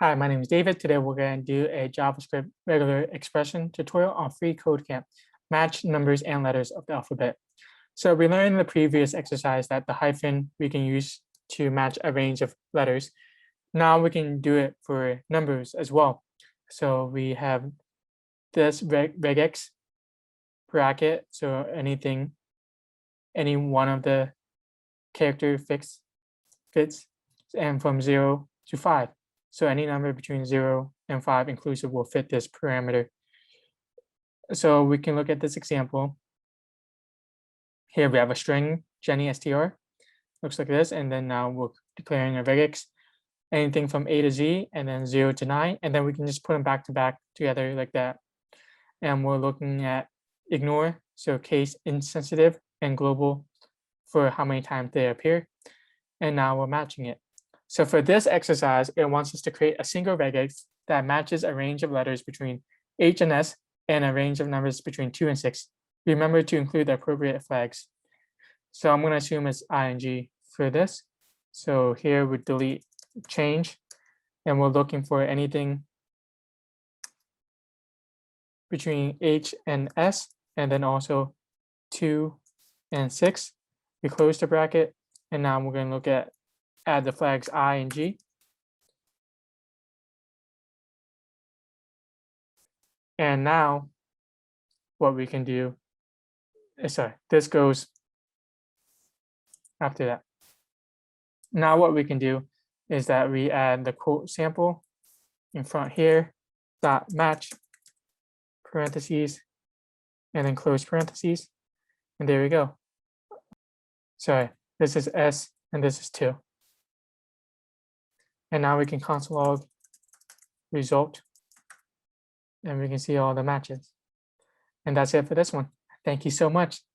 Hi, my name is David. Today we're going to do a JavaScript regular expression tutorial on freeCodeCamp, match numbers and letters of the alphabet. So we learned in the previous exercise that the hyphen we can use to match a range of letters. Now we can do it for numbers as well. So we have this regex bracket, so any one of the character fits, and from 0 to 5. So any number between 0 and 5 inclusive will fit this parameter. So we can look at this example. Here we have a string, Jenny str, looks like this, and then now we're declaring a regex, anything from A to Z, and then 0 to 9, and then we can just put them back to back together like that. And we're looking at ignore, so case insensitive, and global for how many times they appear. And now we're matching it. So for this exercise, it wants us to create a single regex that matches a range of letters between H and S and a range of numbers between 2 and 6. Remember to include the appropriate flags. So I'm going to assume it's ing for this. So here we delete change, and we're looking for anything between H and S, and then also 2 and 6. We close the bracket, and now we're going to look at add the flags I and G. And now what we can do is, this goes after that. Now what we can do is that we add the quote sample in front here, dot match, parentheses, and then close parentheses. And there we go. Sorry, this is S and this is 2. And now we can console log result, and we can see all the matches. And that's it for this one. Thank you so much.